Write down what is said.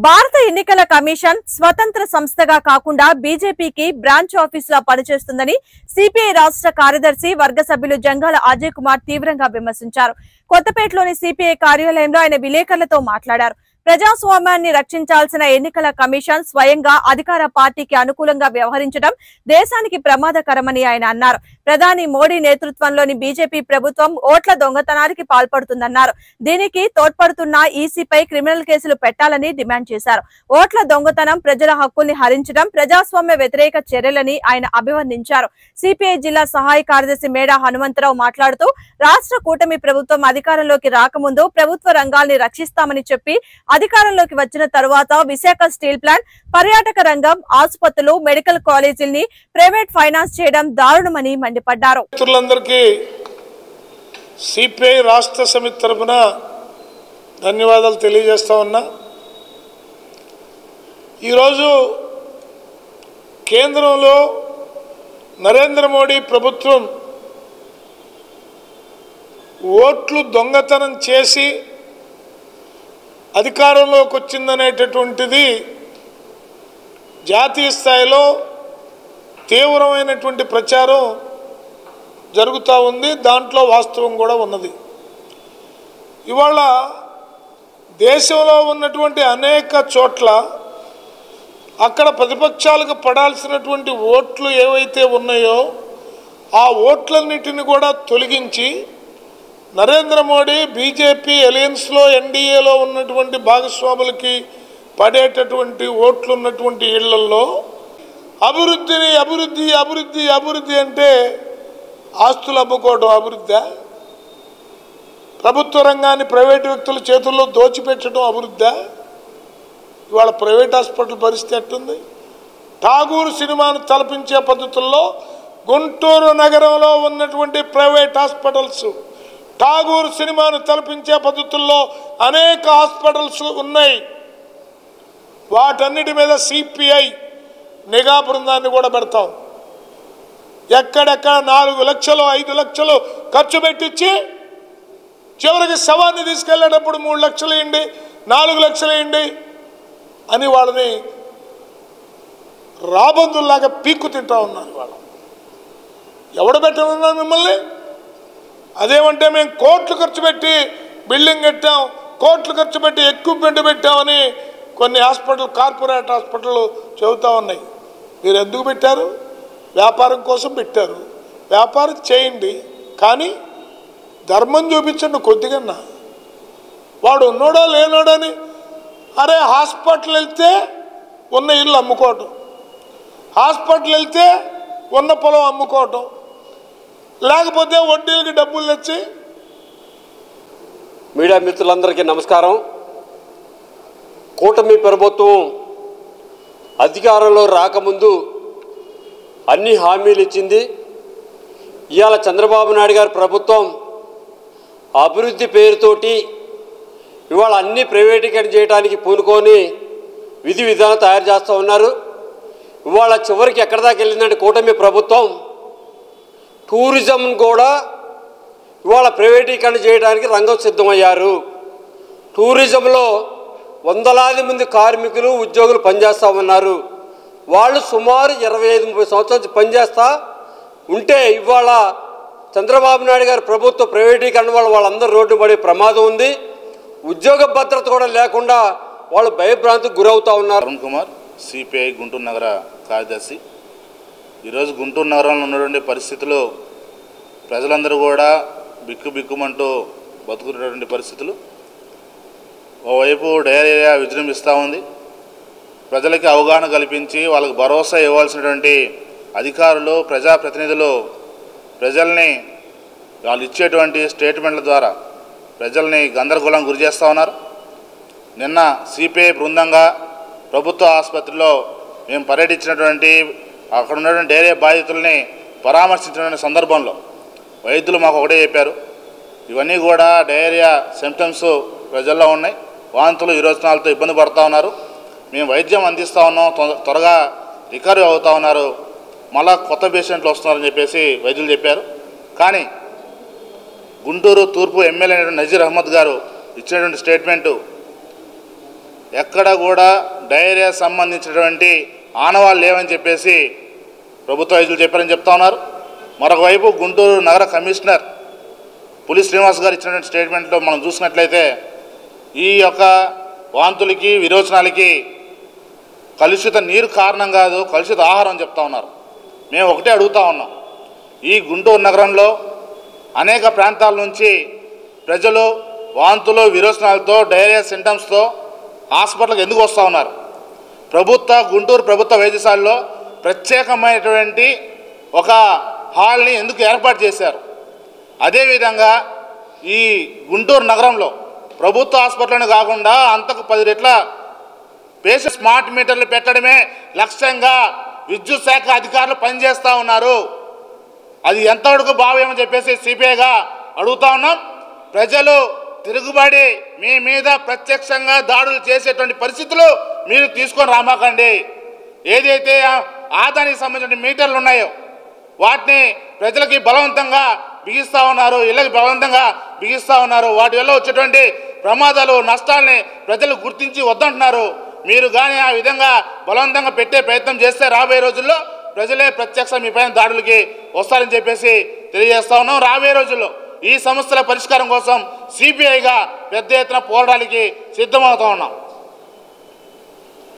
భారత ఎన్నికల కమిషన్ స్వతంత్ర సంస్థగా కాకుండా బీజేపీకి బ్రాంచ్ ఆఫీసులా పనిచేస్తుందని సిపిఐ రాష్ట్ర కార్యదర్శి వర్గ సభ్యులు జంగాల అజయ్ కుమార్ తీవ్రంగా విమర్శించారు. కొత్తపేటలోని సిపిఐ కార్యాలయంలో ఆయన విలేకరులతో మాట్లాడారు. ప్రజాస్వామ్యాన్ని రక్షించాల్సిన ఎన్నికల కమిషన్ స్వయంగా అధికార పార్టీకి అనుకూలంగా వ్యవహరించడం దేశానికి ప్రమాదకరమని ఆయన అన్నారు. ప్రధాని మోడీ నేతృత్వంలోని బీజేపీ ప్రభుత్వం ఓట్ల దొంగతనానికి పాల్పడుతుందన్నారు. దీనికి తోడ్పడుతున్న ఈసీపై క్రిమినల్ కేసులు పెట్టాలని డిమాండ్ చేశారు. ఓట్ల దొంగతనం ప్రజల హక్కుల్ని హరించడం ప్రజాస్వామ్య వ్యతిరేక చర్యలని ఆయన అభివర్ణించారు. సిపిఐ జిల్లా సహాయ కార్యదర్శి మేడా హనుమంతరావు మాట్లాడుతూ రాష్ట్ర కూటమి ప్రభుత్వం అధికారంలోకి రాకముందు ప్రభుత్వ రంగాల్ని రక్షిస్తామని చెప్పి అధికారంలోకి వచ్చిన తరువాత విశాఖ స్టీల్ ప్లాంట్, పర్యాటక రంగం, ఆసుపత్రులు, మెడికల్ కాలేజీల్ని ప్రైవేట్ ఫైనాన్స్ చేయడం దారుణమని మండిపడ్డారు. సిపిఐ రాష్ట్ర సమితి తరపున ధన్యవాదాలు తెలియజేస్తా ఉన్నా. ఈరోజు కేంద్రంలో నరేంద్ర మోడీ ప్రభుత్వం ఓట్లు దొంగతనం చేసి అధికారంలోకి వచ్చిందనేటటువంటిది జాతీయ స్థాయిలో తీవ్రమైనటువంటి ప్రచారం జరుగుతూ ఉంది. దాంట్లో వాస్తవం కూడా ఉన్నది. ఇవాళ దేశంలో ఉన్నటువంటి అనేక చోట్ల అక్కడ ప్రతిపక్షాలకు పడాల్సినటువంటి ఓట్లు ఏవైతే ఉన్నాయో ఆ ఓట్లన్నిటిని కూడా తొలగించి నరేంద్ర మోడీ బీజేపీ అలయన్స్లో ఎన్డీఏలో ఉన్నటువంటి భాగస్వాములకి పడేటటువంటి ఓట్లు ఉన్నటువంటి ఇళ్లలో అభివృద్ధిని అభివృద్ధి అభివృద్ధి అభివృద్ధి అంటే ఆస్తులు అమ్ముకోవడం అభివృద్ధా? ప్రభుత్వ రంగాన్ని ప్రైవేటు వ్యక్తుల చేతుల్లో దోచిపెట్టడం అభివృద్ధా? ఇవాళ ప్రైవేట్ హాస్పిటల్ పరిస్థితి ఎట్టుంది? ఠాగూర్ సినిమాను తలపించే పద్ధతుల్లో గుంటూరు నగరంలో ఉన్నటువంటి ప్రైవేట్ హాస్పిటల్స్ ఠాగూర్ సినిమాను తలపించే పద్ధతుల్లో అనేక హాస్పిటల్స్ ఉన్నాయి. వాటన్నిటి మీద సిపిఐ నిఘా బృందాన్ని కూడా పెడతాం. ఎక్కడెక్కడ 4 లక్షలు 5 లక్షలు ఖర్చు పెట్టించి చివరికి శవాన్ని తీసుకెళ్లేటప్పుడు 3 లక్షలు ఇవ్వండి, 4 లక్షలు ఇవ్వండి అని వాళ్ళని రాబందుల్లాగా పీక్కు తింటా ఉన్నారు. వాళ్ళు ఎవడు పెట్టనున్నారు మిమ్మల్ని? అదేమంటే మేము కోట్లు ఖర్చు పెట్టి బిల్డింగ్ కట్టాం, కోట్లు ఖర్చు పెట్టి ఎక్విప్మెంట్ పెట్టామని కొన్ని హాస్పిటల్, కార్పొరేట్ హాస్పిటల్ చెబుతూ ఉన్నాయి. మీరు ఎందుకు పెట్టారు? వ్యాపారం కోసం పెట్టారు. వ్యాపారం చేయండి, కానీ ధర్మం చూపించండి కొద్దిగా. వాడు ఉన్నోడో లేనోడని అరే హాస్పిటల్ వెళ్తే ఉన్న ఇల్లు అమ్ముకోవటం, హాస్పిటల్ వెళ్తే ఉన్న పొలం అమ్ముకోవటం, లేకపోతే వడ్డీలకి డబ్బులు తెచ్చి. మీడియా మిత్రులందరికీ నమస్కారం. కూటమి ప్రభుత్వం అధికారంలో రాకముందు అన్ని హామీలు ఇచ్చింది. ఇవాళ చంద్రబాబు నాయుడు గారి ప్రభుత్వం అభివృద్ధి పేరుతోటి ఇవాళ అన్ని ప్రైవేటీకరణ చేయడానికి పూనుకొని విధి విధానం తయారు చేస్తూ ఉన్నారు. ఇవాళ చివరికి ఎక్కడి దాకా వెళ్ళిందంటే కూటమి ప్రభుత్వం టూరిజం కూడా ఇవాళ ప్రైవేటీకరణ చేయడానికి రంగం సిద్ధమయ్యారు. టూరిజంలో వందలాది మంది కార్మికులు, ఉద్యోగులు పనిచేస్తూ ఉన్నారు. వాళ్ళు సుమారు 25-30 సంవత్సరాల పనిచేస్తూ ఉంటే ఇవాళ చంద్రబాబు నాయుడు గారి ప్రభుత్వ ప్రైవేటీకరణ వల్ల వాళ్ళందరూ రోడ్డు పడే ప్రమాదం ఉంది. ఉద్యోగ భద్రత కూడా లేకుండా వాళ్ళు భయభ్రాంతికి గురవుతూ ఉన్నారు. అరుణ్ కుమార్, సిపిఐ గుంటూరు నగర కార్యదర్శి. ఈరోజు గుంటూరు నగరంలో ఉన్నటువంటి పరిస్థితులు ప్రజలందరూ కూడా బిక్కుమంటూ బతుకుతున్నటువంటి పరిస్థితులు. ఓవైపు డయేరియా విజృంభిస్తూ ఉంది. ప్రజలకి అవగాహన కల్పించి వాళ్ళకి భరోసా ఇవ్వాల్సినటువంటి అధికారులు, ప్రజాప్రతినిధులు ప్రజల్ని వాళ్ళు ఇచ్చేటువంటి స్టేట్మెంట్ల ద్వారా ప్రజల్ని గందరగోళం గురి చేస్తూ ఉన్నారు. నిన్న సిపిఐ బృందంగా ప్రభుత్వ ఆసుపత్రిలో మేము పర్యటించినటువంటి అక్కడ ఉన్నటువంటి డయేరియా బాధితుల్ని పరామర్శించిన సందర్భంలో వైద్యులు మాకు ఒకటే చెప్పారు, ఇవన్నీ కూడా డయేరియా సిమ్టమ్స్ ప్రజల్లో ఉన్నాయి, వాంతులు, విరోచనాలతో ఇబ్బంది పడుతూ ఉన్నారు, మేము వైద్యం అందిస్తూ ఉన్నాం, త్వరగా రికవరీ అవుతూ ఉన్నారు, మళ్ళా కొత్త పేషెంట్లు వస్తున్నారని చెప్పేసి వైద్యులు చెప్పారు. కానీ గుంటూరు తూర్పు ఎమ్మెల్యే నజీర్ అహ్మద్ గారు ఇచ్చినటువంటి స్టేట్మెంటు ఎక్కడ కూడా డయేరియా సంబంధించినటువంటి ఆనవాళ్ళు లేవని చెప్పేసి ప్రభుత్వ వైద్యులు చెప్పారని చెప్తా ఉన్నారు. మరొక వైపు గుంటూరు నగర కమిషనర్ పులి శ్రీనివాస్ గారు ఇచ్చినటువంటి స్టేట్మెంట్లో మనం చూసినట్లయితే ఈ యొక్క వాంతులకి విరోచనాలకి కలుషిత నీరు కారణం కాదు, కలుషిత ఆహారం అని చెప్తా ఉన్నారు. మేము ఒకటే అడుగుతా ఉన్నాం, ఈ గుంటూరు నగరంలో అనేక ప్రాంతాల నుంచి ప్రజలు వాంతులు విరోచనాలతో డయేరియా సింటమ్స్తో హాస్పిటల్కి ఎందుకు వస్తూ ఉన్నారు? గుంటూరు ప్రభుత్వ వైద్యశాలలో ప్రత్యేకమైనటువంటి ఒక హాల్ని ఎందుకు ఏర్పాటు చేశారు? అదేవిధంగా ఈ గుంటూరు నగరంలో ప్రభుత్వ హాస్పిటల్ని కాకుండా అంతకు 10 రెట్ల పేషెంట్ స్మార్ట్ మీటర్లు పెట్టడమే లక్ష్యంగా విద్యుత్ శాఖ అధికారులు పనిచేస్తూ ఉన్నారు. అది ఎంతవరకు భావ్యమని చెప్పేసి సిపిఐగా అడుగుతా ఉన్నాం. ప్రజలు తిరుగుబడి మీ మీద ప్రత్యక్షంగా దాడులు చేసేటువంటి పరిస్థితులు మీరు తీసుకొని రామాకండి. ఏదైతే ఆదానికి సంబంధించిన మీటర్లు ఉన్నాయో వాటిని ప్రజలకి బలవంతంగా బిగిస్తూ ఉన్నారు, ఇళ్ళకి బలవంతంగా బిగిస్తూ ఉన్నారు. వాటి వల్ల వచ్చేటువంటి ప్రమాదాలు నష్టాలని ప్రజలు గుర్తించి వద్దంటున్నారు. మీరు కానీ ఆ విధంగా బలవంతంగా పెట్టే ప్రయత్నం చేస్తే రాబోయే రోజుల్లో ప్రజలే ప్రత్యక్ష మీ పైన దాడులకి వస్తారని చెప్పేసి తెలియజేస్తా ఉన్నాం. రాబోయే రోజుల్లో ఈ సమస్యల పరిష్కారం కోసం సిపిఐగా పెద్ద ఎత్తున పోరాటానికి సిద్ధమవుతా ఉన్నాం.